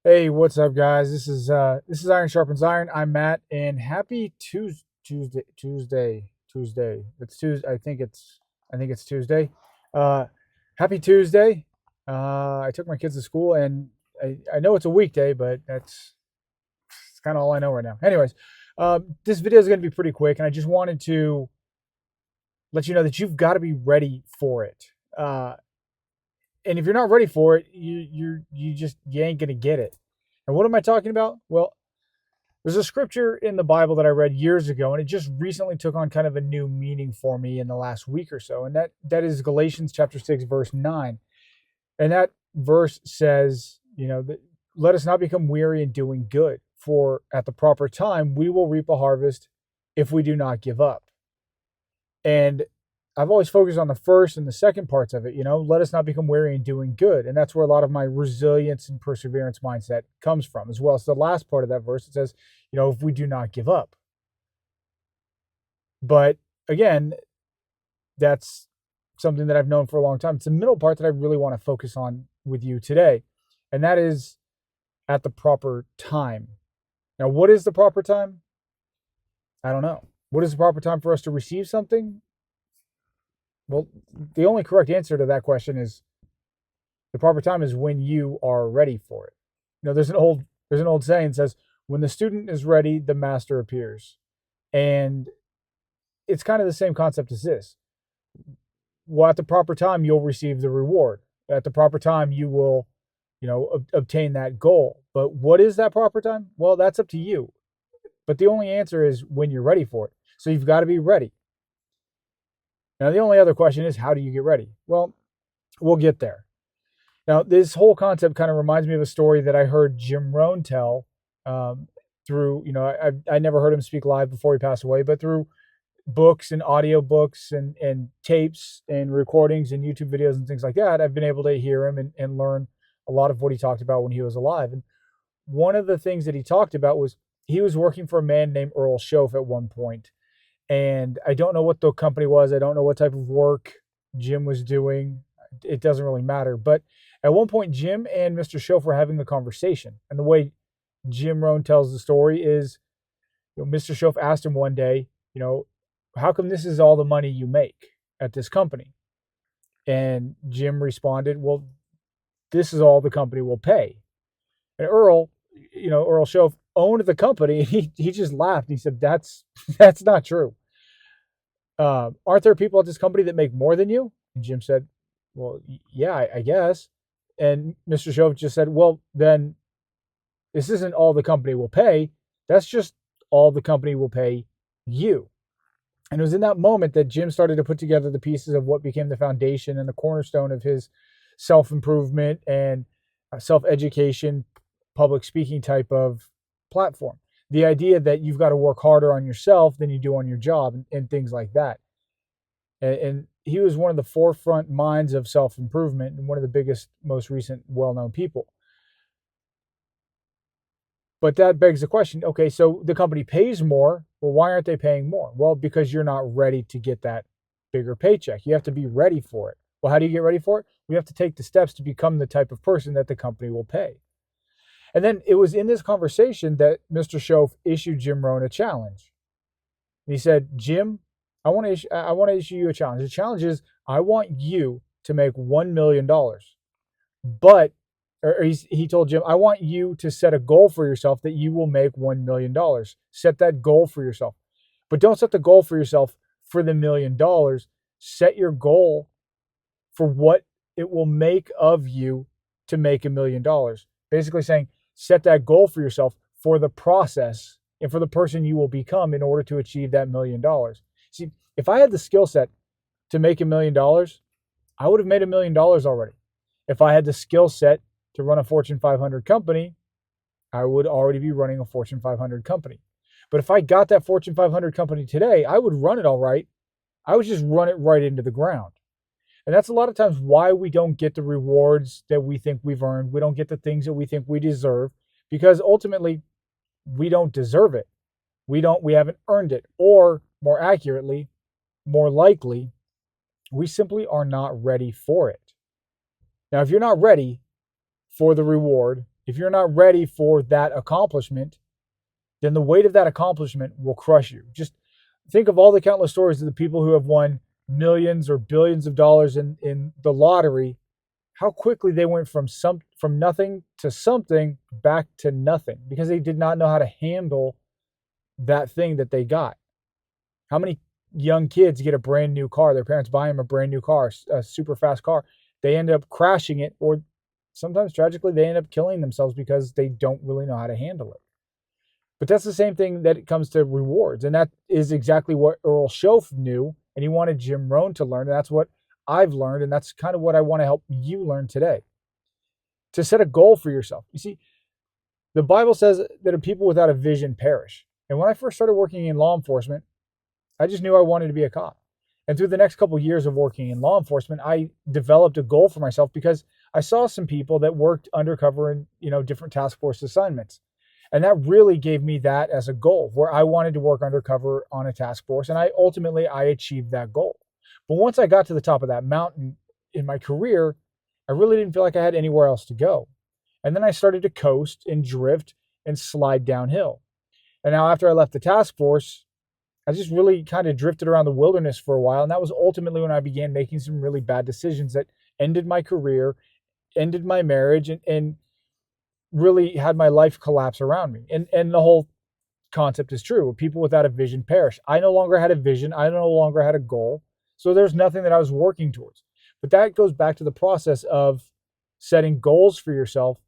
Hey, what's up, guys? This is Iron Sharpens Iron. I'm Matt, and happy Tuesday. It's Tuesday. I think it's Tuesday. Uh, Happy Tuesday. I took my kids to school, and I know it's a weekday, but it's kind of all I know right now. Anyways, this video is going to be pretty quick, and I just wanted to let you know that you've got to be ready for it. Uh, and if you're not ready for it, you ain't gonna get it. And what am I talking about? Well, there's a scripture in the Bible that I read years ago, and it just recently took on kind of a new meaning for me in the last week or so. And that is Galatians chapter 6, verse 9. And that verse says, let us not become weary in doing good, for at the proper time we will reap a harvest if we do not give up. And I've always focused on the first and the second parts of it, let us not become weary in doing good. And that's where a lot of my resilience and perseverance mindset comes from, as well as the last part of that verse. It says, if we do not give up. But again, that's something that I've known for a long time. It's the middle part that I really want to focus on with you today. And that is at the proper time. Now, what is the proper time? I don't know. What is the proper time for us to receive something? Well, the only correct answer to that question is the proper time is when you are ready for it. There's an old saying that says, when the student is ready, the master appears. And it's kind of the same concept as this. Well, at the proper time, you'll receive the reward. At the proper time, you will, obtain that goal. But what is that proper time? Well, that's up to you. But the only answer is when you're ready for it. So you've got to be ready. Now, the only other question is, how do you get ready? Well, we'll get there. Now, this whole concept kind of reminds me of a story that I heard Jim Rohn tell through, I never heard him speak live before he passed away, but through books and audio books and tapes and recordings and YouTube videos and things like that, I've been able to hear him and learn a lot of what he talked about when he was alive. And one of the things that he talked about was he was working for a man named Earl Shoaf at one point. And I don't know what the company was. I don't know what type of work Jim was doing. It doesn't really matter. But at one point, Jim and Mr. Shoaf were having a conversation. And the way Jim Rohn tells the story is, Mr. Shoaf asked him one day, how come this is all the money you make at this company? And Jim responded, well, this is all the company will pay. And Earl Shoaf owned the company. He just laughed. He said, that's not true. Aren't there people at this company that make more than you? And Jim said, well, yeah, I guess. And Mr. Shoaf just said, well, then this isn't all the company will pay. That's just all the company will pay you. And it was in that moment that Jim started to put together the pieces of what became the foundation and the cornerstone of his self improvement and self education, public speaking type of platform. The idea that you've got to work harder on yourself than you do on your job and things like that. And he was one of the forefront minds of self improvement and one of the biggest, most recent, well known people. But that begs the question, okay, so the company pays more. Well, why aren't they paying more? Well, because you're not ready to get that bigger paycheck. You have to be ready for it. Well, how do you get ready for it? We have to take the steps to become the type of person that the company will pay. And then it was in this conversation that Mr. Shoaf issued Jim Rohn a challenge. He said, Jim, I want to issue you a challenge. The challenge is I want you to make $1 million. But he told Jim, I want you to set a goal for yourself that you will make $1 million. Set that goal for yourself. But don't set the goal for yourself for the $1 million. Set your goal for what it will make of you to make $1 million. Basically saying, set that goal for yourself for the process and for the person you will become in order to achieve that $1 million. See, if I had the skill set to make $1 million, I would have made $1 million already. If I had the skill set to run a Fortune 500 company, I would already be running a Fortune 500 company. But if I got that Fortune 500 company today, I would run it all right. I would just run it right into the ground. And that's a lot of times why we don't get the rewards that we think we've earned. We don't get the things that we think we deserve because ultimately we don't deserve it. We haven't earned it. Or more accurately, more likely, we simply are not ready for it. Now, if you're not ready for the reward, If you're not ready for that accomplishment, then the weight of that accomplishment will crush you. Just think of all the countless stories of the people who have won millions or billions of dollars in the lottery, how quickly they went from nothing to something back to nothing because they did not know how to handle that thing that they got. How many young kids get a brand new car? Their parents buy them a brand new car, a super fast car. They end up crashing it, or sometimes tragically, they end up killing themselves because they don't really know how to handle it. But that's the same thing that it comes to rewards. And that is exactly what Earl Shoaff knew. And he wanted Jim Rohn to learn. And that's what I've learned. And that's kind of what I want to help you learn today. To set a goal for yourself. You see, the Bible says that a people without a vision perish. And when I first started working in law enforcement, I just knew I wanted to be a cop. And through the next couple of years of working in law enforcement, I developed a goal for myself because I saw some people that worked undercover in, different task force assignments. And that really gave me that as a goal where I wanted to work undercover on a task force. And I achieved that goal. But once I got to the top of that mountain in my career, I really didn't feel like I had anywhere else to go. And then I started to coast and drift and slide downhill. And now after I left the task force, I just really kind of drifted around the wilderness for a while. And that was ultimately when I began making some really bad decisions that ended my career, ended my marriage, and really had my life collapse around me. And the whole concept is true. People without a vision perish. I no longer had a vision. I no longer had a goal. So there's nothing that I was working towards. But that goes back to the process of setting goals for yourself,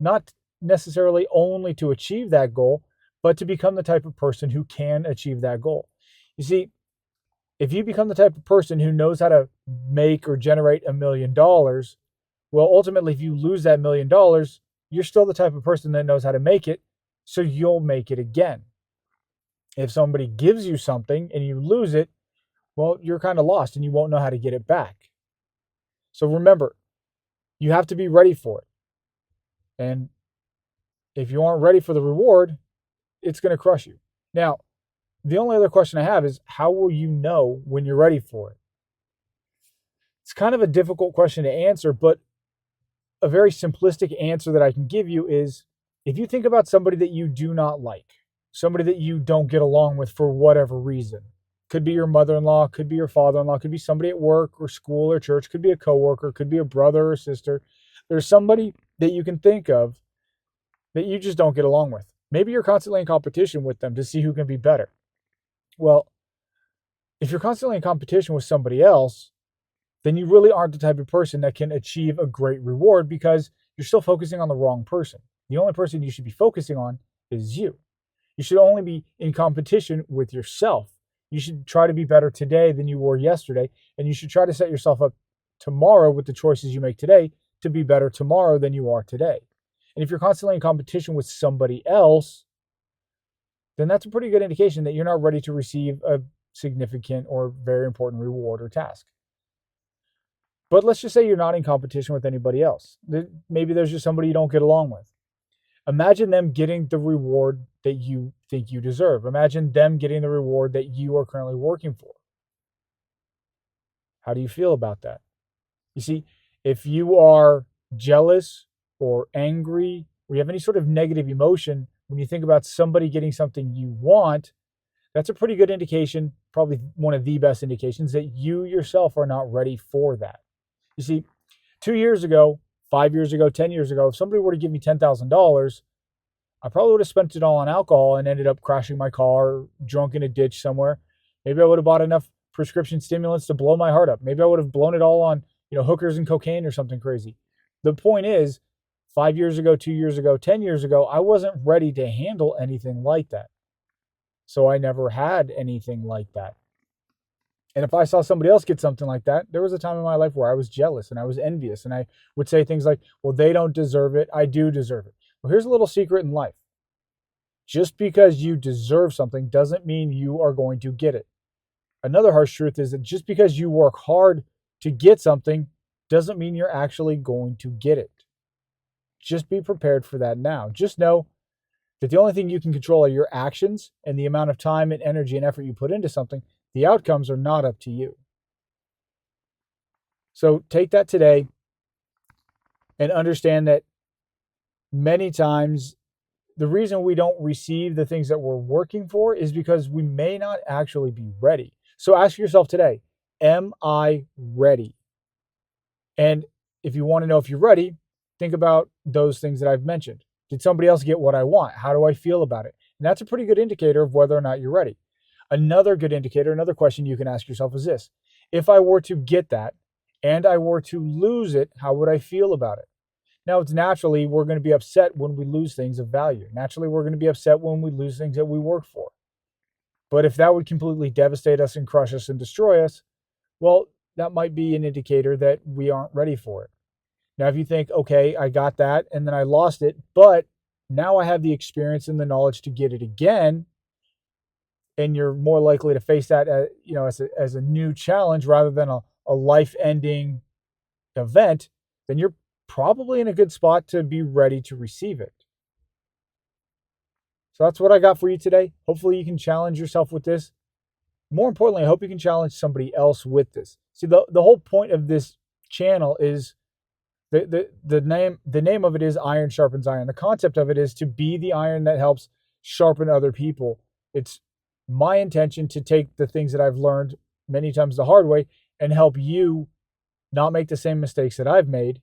not necessarily only to achieve that goal, but to become the type of person who can achieve that goal. You see, if you become the type of person who knows how to make or generate $1 million, well, ultimately, if you lose that $1 million, you're still the type of person that knows how to make it, so you'll make it again. If somebody gives you something and you lose it, well, you're kind of lost and you won't know how to get it back. So remember, you have to be ready for it. And if you aren't ready for the reward, it's going to crush you. Now, the only other question I have is, how will you know when you're ready for it? It's kind of a difficult question to answer, but a very simplistic answer that I can give you is, if you think about somebody that you do not like, somebody that you don't get along with for whatever reason, could be your mother-in-law, could be your father-in-law, could be somebody at work or school or church, could be a coworker, could be a brother or sister. There's somebody that you can think of that you just don't get along with. Maybe you're constantly in competition with them to see who can be better. Well, if you're constantly in competition with somebody else, then you really aren't the type of person that can achieve a great reward because you're still focusing on the wrong person. The only person you should be focusing on is you. You should only be in competition with yourself. You should try to be better today than you were yesterday, and you should try to set yourself up tomorrow with the choices you make today to be better tomorrow than you are today. And if you're constantly in competition with somebody else, then that's a pretty good indication that you're not ready to receive a significant or very important reward or task. But let's just say you're not in competition with anybody else. Maybe there's just somebody you don't get along with. Imagine them getting the reward that you think you deserve. Imagine them getting the reward that you are currently working for. How do you feel about that? You see, if you are jealous or angry, or you have any sort of negative emotion when you think about somebody getting something you want, that's a pretty good indication, probably one of the best indications, that you yourself are not ready for that. You see, 2 years ago, 5 years ago, 10 years ago, if somebody were to give me $10,000, I probably would have spent it all on alcohol and ended up crashing my car, drunk in a ditch somewhere. Maybe I would have bought enough prescription stimulants to blow my heart up. Maybe I would have blown it all on, hookers and cocaine or something crazy. The point is, 5 years ago, 2 years ago, 10 years ago, I wasn't ready to handle anything like that. So I never had anything like that. And if I saw somebody else get something like that, there was a time in my life where I was jealous and I was envious. And I would say things like, well, they don't deserve it. I do deserve it. Well, here's a little secret in life. Just because you deserve something doesn't mean you are going to get it. Another harsh truth is that just because you work hard to get something doesn't mean you're actually going to get it. Just be prepared for that now. Just know that the only thing you can control are your actions and the amount of time and energy and effort you put into something. The outcomes are not up to you. So take that today and understand that many times the reason we don't receive the things that we're working for is because we may not actually be ready. So ask yourself today, am I ready? And if you want to know if you're ready, think about those things that I've mentioned. Did somebody else get what I want? How do I feel about it? And that's a pretty good indicator of whether or not you're ready. Another good indicator, another question you can ask yourself is this: if I were to get that and I were to lose it, how would I feel about it? Now, it's naturally we're going to be upset when we lose things of value. Naturally, we're going to be upset when we lose things that we work for. But if that would completely devastate us and crush us and destroy us, well, that might be an indicator that we aren't ready for it. Now, if you think, okay, I got that and then I lost it, but now I have the experience and the knowledge to get it again, and you're more likely to face that as a new challenge rather than a life-ending event, then you're probably in a good spot to be ready to receive it. So that's what I got for you today. Hopefully you can challenge yourself with this. More importantly, I hope you can challenge somebody else with this. See, the whole point of this channel is the name of it is Iron Sharpens Iron. The concept of it is to be the iron that helps sharpen other people. It's my intention to take the things that I've learned many times the hard way and help you not make the same mistakes that I've made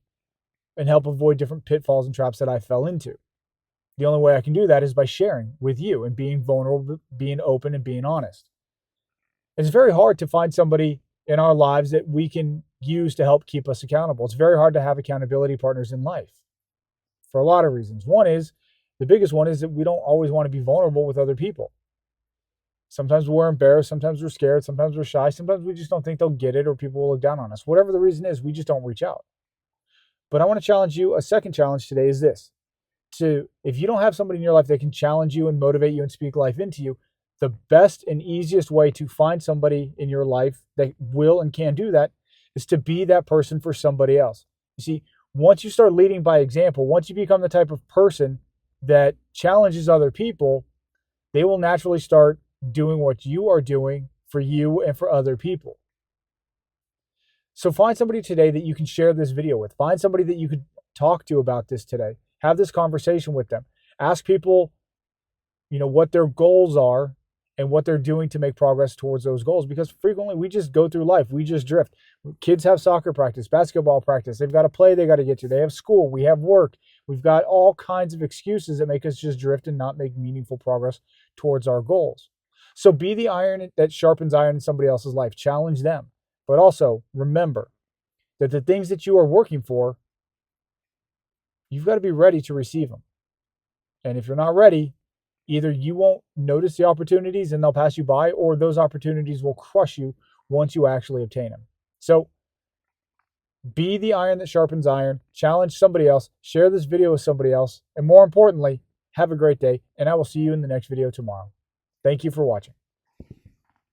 and help avoid different pitfalls and traps that I fell into. The only way I can do that is by sharing with you and being vulnerable, being open, and being honest. It's very hard to find somebody in our lives that we can use to help keep us accountable. It's very hard to have accountability partners in life for a lot of reasons. The biggest one is that we don't always want to be vulnerable with other people. Sometimes we're embarrassed, sometimes we're scared, sometimes we're shy, sometimes we just don't think they'll get it or people will look down on us. Whatever the reason is, we just don't reach out. But I want to challenge you. A second challenge today is this: if you don't have somebody in your life that can challenge you and motivate you and speak life into you, the best and easiest way to find somebody in your life that will and can do that is to be that person for somebody else. You see, once you start leading by example, once you become the type of person that challenges other people, they will naturally start doing what you are doing for you and for other people. So find somebody today that you can share this video with. Find somebody that you could talk to about this today. Have this conversation with them. Ask people, what their goals are and what they're doing to make progress towards those goals. Because frequently we just go through life. We just drift. Kids have soccer practice, basketball practice. They've got to play. They got to get to. They have school. We have work. We've got all kinds of excuses that make us just drift and not make meaningful progress towards our goals. So be the iron that sharpens iron in somebody else's life. Challenge them. But also remember that the things that you are working for, you've got to be ready to receive them. And if you're not ready, either you won't notice the opportunities and they'll pass you by, or those opportunities will crush you once you actually obtain them. So be the iron that sharpens iron, challenge somebody else, share this video with somebody else, and more importantly, have a great day, and I will see you in the next video tomorrow. Thank you for watching.